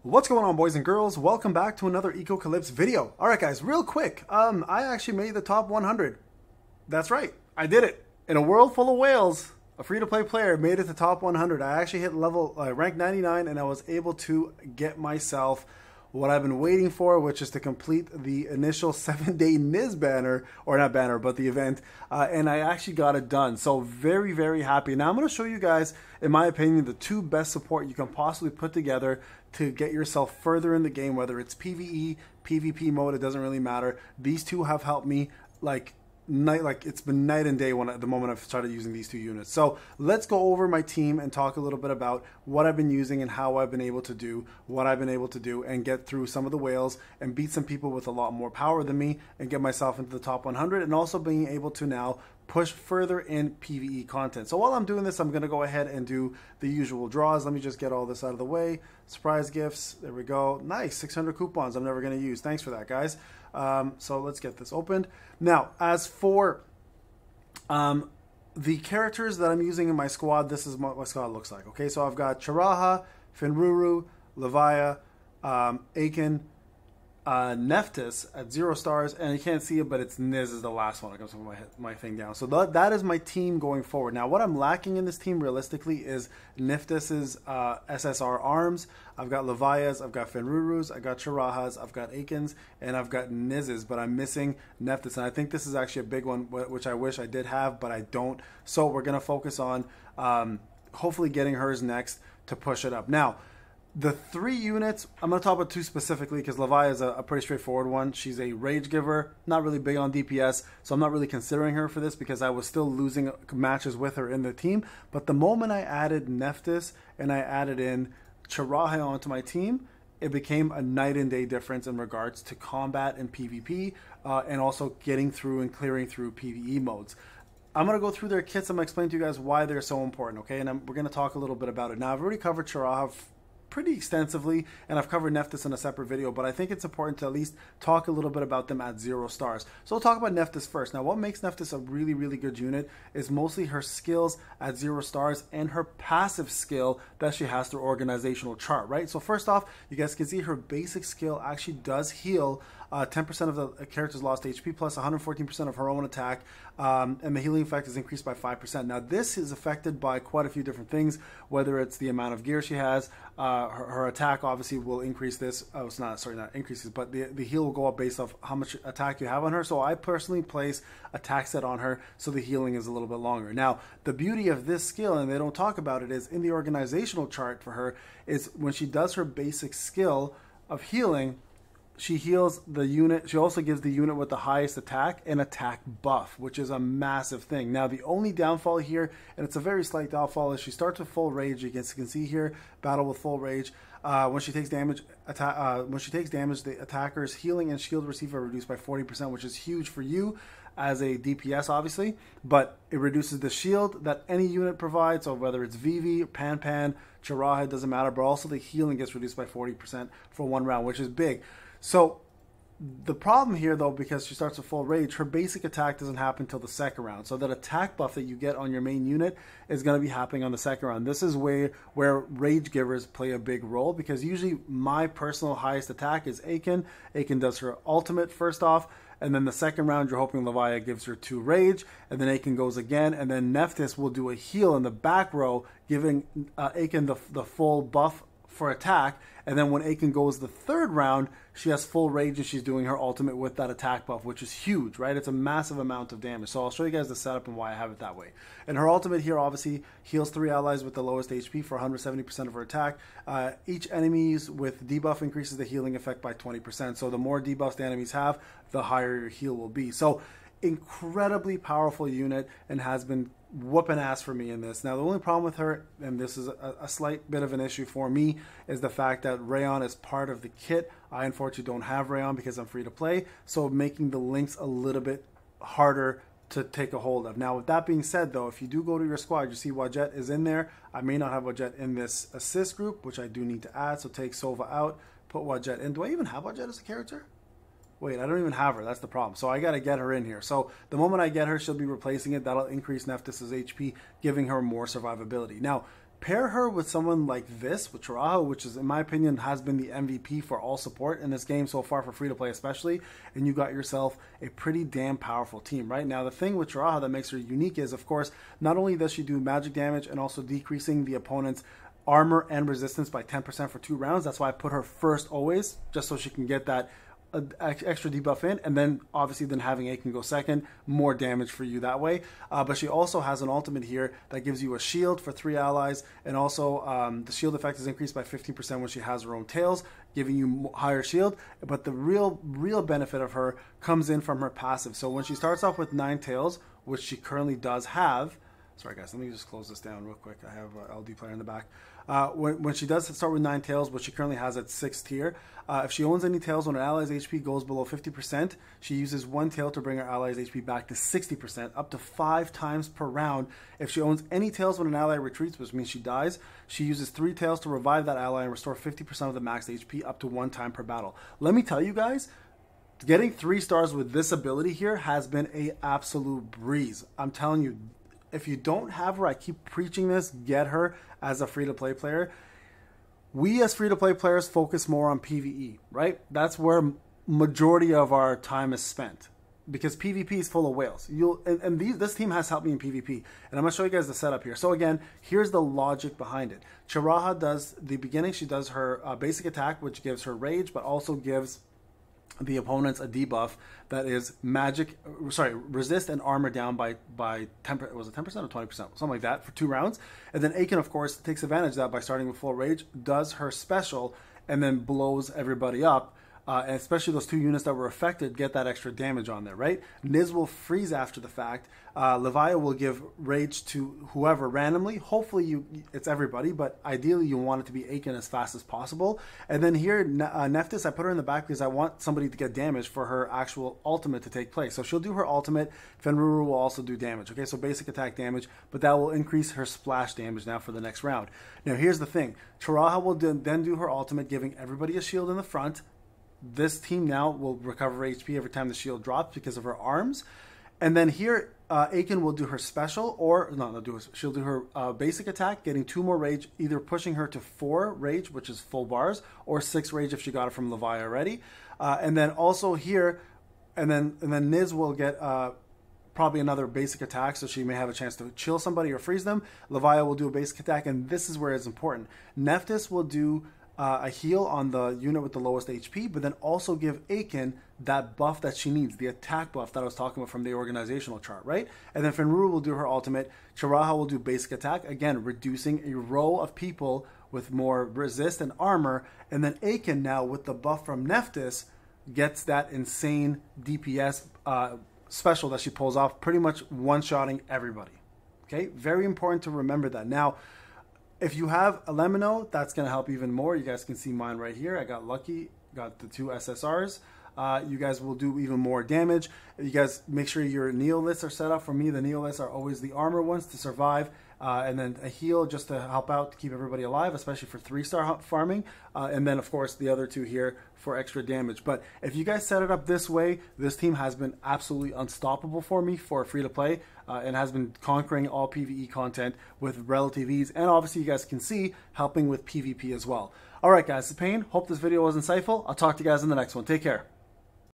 What's going on, boys and girls? Welcome back to another Echocalypse video. Alright guys, real quick, I actually made the top 100. That's right, I did it. In a world full of whales, a free-to-play player made it to top 100. I actually hit rank 99, and I was able to get myself what I've been waiting for, which is to complete the initial 7-day Niz banner, or not banner, but the event, and I actually got it done. So very, very happy. Now I'm going to show you guys, in my opinion, the two best support you can possibly put together to get yourself further in the game, whether it's PvE, PvP mode, it doesn't really matter. These two have helped me like it's been night and day at the moment I've started using these two units. So let's go over my team and talk a little bit about what I've been using and how I've been able to do what I've been able to do and get through some of the whales and beat some people with a lot more power than me and get myself into the top 100, and also being able to now push further in PvE content. So while I'm doing this, I'm going to go ahead and do the usual draws. Let me just get all this out of the way. Surprise gifts. There we go. Nice. 600 coupons I'm never going to use. Thanks for that, guys. So let's get this opened. Now, as for the characters that I'm using in my squad, this is what my squad looks like. Okay, so I've got Charaha, Finruru, Levia, Aiken, Nephthys at 0 stars, and you can't see it, but it's Niz is the last one. I can put my thing down. So that is my team going forward. Now, what I'm lacking in this team realistically is Nephthys's SSR arms. I've got Levias, I've got Finrurus, I've got Charahas, I've got Aikens, and I've got Niz's, but I'm missing Nephthys, and I think this is actually a big one, which I wish I did have, but I don't. So we're going to focus on hopefully getting hers next to push it up. Now, the 3 units, I'm going to talk about 2 specifically because Levia is a pretty straightforward one. She's a rage giver, not really big on DPS, so I'm not really considering her for this because I was still losing matches with her in the team. But the moment I added Nephthys and I added in Charaha onto my team, it became a night and day difference in regards to combat and PvP, and also getting through and clearing through PvE modes. I'm going to go through their kits. I'm going to explain to you guys why they're so important, okay? And we're going to talk a little bit about it. Now, I've already covered Charaha pretty extensively, and I've covered Nephthys in a separate video, but I think it's important to at least talk a little bit about them at 0 stars. So we'll talk about Nephthys first. Now, what makes Nephthys a really, really good unit is mostly her skills at 0 stars and her passive skill that she has through organizational chart, right? So first off, you guys can see her basic skill actually does heal 10% of the character's lost HP plus 114% of her own attack, and the healing effect is increased by 5%. Now, this is affected by quite a few different things, whether it's the amount of gear she has. Her attack obviously will increase this. Oh, it's not, sorry, not increases, but the heal will go up based off how much attack you have on her. So I personally place attack set on her so the healing is a little bit longer. Now, the beauty of this skill, and they don't talk about it, is in the organizational chart for her, is when she does her basic skill of healing, she heals the unit. She also gives the unit with the highest attack an attack buff, which is a massive thing. Now, the only downfall here, and it's a very slight downfall, is she starts with full rage. You can see here, battle with full rage. When she takes damage, the attacker's healing and shield receiver are reduced by 40%, which is huge for you as a DPS, obviously. But it reduces the shield that any unit provides, so whether it's Vivi, Pan, Charaha, it doesn't matter. But also the healing gets reduced by 40% for 1 round, which is big. So the problem here, though, because she starts with full rage, her basic attack doesn't happen until the 2nd round. So that attack buff that you get on your main unit is going to be happening on the 2nd round. This is where rage givers play a big role, because usually my personal highest attack is Aiken. Aiken does her ultimate first off, and then the 2nd round you're hoping Levia gives her 2 rage, and then Aiken goes again, and then Nephthys will do a heal in the back row, giving Aiken the full buff for attack, and then when Aiken goes the 3rd round, she has full rage and she's doing her ultimate with that attack buff, which is huge, right? It's a massive amount of damage. So I'll show you guys the setup and why I have it that way. And her ultimate here obviously heals 3 allies with the lowest HP for 170% of her attack. Each enemies with debuff increases the healing effect by 20%. So the more debuffs the enemies have, the higher your heal will be. So incredibly powerful unit, and has been whooping ass for me in this. Now, the only problem with her, and this is a slight bit of an issue for me, is the fact that Rayon is part of the kit. I unfortunately don't have Rayon because I'm free to play, so making the links a little bit harder to take a hold of. Now, with that being said, though, if you do go to your squad, you see Wadjet is in there. I may not have Wadjet in this assist group, which I do need to add, so take Sova out, put Wadjet in. Do I even have Wadjet as a character? Wait, I don't even have her. That's the problem. So I got to get her in here. So the moment I get her, she'll be replacing it. That'll increase Nephthys' HP, giving her more survivability. Now, Pair her with someone like this, with Chiraha, which is, in my opinion, has been the MVP for all support in this game so far, for free-to-play especially, and you got yourself a pretty damn powerful team, right? Now, the thing with Chiraha that makes her unique is, of course, not only does she do magic damage and also decreasing the opponent's armor and resistance by 10% for 2 rounds. That's why I put her first always, just so she can get that extra debuff in, and then obviously then having Aiken go second, more damage for you that way. But she also has an ultimate here that gives you a shield for 3 allies, and also the shield effect is increased by 15% when she has her own tails, giving you higher shield. But the real benefit of her comes in from her passive. So when she starts off with 9 tails, which she currently does have, sorry guys, let me just close this down real quick. I have an LD player in the back. When she does start with 9 tails, which she currently has at 6th tier, if she owns any tails when an ally's HP goes below 50%, she uses 1 tail to bring her ally's HP back to 60%, up to 5 times per round. If she owns any tails when an ally retreats, which means she dies, she uses 3 tails to revive that ally and restore 50% of the max HP up to 1 time per battle. Let me tell you guys, getting 3 stars with this ability here has been an absolute breeze. I'm telling you, if you don't have her, I keep preaching this, get her as a free-to-play player. We as free-to-play players focus more on PvE, right? That's where majority of our time is spent, because PvP is full of whales. This team has helped me in PvP, and I'm going to show you guys the setup here. So again, here's the logic behind it. Chiraha does the beginning, she does her basic attack, which gives her rage, but also gives the opponents a debuff that is resist and armor down by 10%, was it 10% or 20%? Something like that for 2 rounds. And then Aiken, of course, takes advantage of that by starting with full rage, does her special, and then blows everybody up. And especially those 2 units that were affected get that extra damage on there, right? Niz will freeze after the fact. Levia will give rage to whoever randomly. Hopefully it's everybody, but ideally you want it to be Aiken as fast as possible. And then here, Nephthys, I put her in the back because I want somebody to get damage for her actual ultimate to take place. So she'll do her ultimate. Fenruru will also do damage, okay? So basic attack damage, but that will increase her splash damage now for the next round. Now here's the thing. Chiraha will then do her ultimate, giving everybody a shield in the front. This team now will recover HP every time the shield drops because of her arms. And then here, Aiken will do her special, or she'll do her basic attack, getting 2 more rage, either pushing her to 4 rage, which is full bars, or 6 rage if she got it from Levia already. And then also here, and then Niz will get probably another basic attack, so she may have a chance to chill somebody or freeze them. Levia will do a basic attack, and this is where it's important. Nephthys will do a heal on the unit with the lowest HP, but then also give Aiken that buff that she needs, the attack buff that I was talking about from the organizational chart, right? And then Fenruru will do her ultimate. Chiraha will do basic attack, again, reducing a row of people with more resist and armor. And then Aiken now, with the buff from Nephthys, gets that insane DPS special that she pulls off, pretty much one-shotting everybody. Okay, very important to remember that. Now, if you have a Lemino, that's going to help even more. You guys can see mine right here. I got lucky, got the 2 SSRs. You guys will do even more damage. You guys make sure your Neoliths are set up. For me, the Neoliths are always the armor ones to survive. And then a heal just to help out to keep everybody alive, especially for 3-star farming. And then, of course, the other 2 here for extra damage. But if you guys set it up this way, this team has been absolutely unstoppable for me for free-to-play and has been conquering all PvE content with relative ease. And obviously, you guys can see, helping with PvP as well. All right, guys, this is Payne. Hope this video was insightful. I'll talk to you guys in the next one. Take care.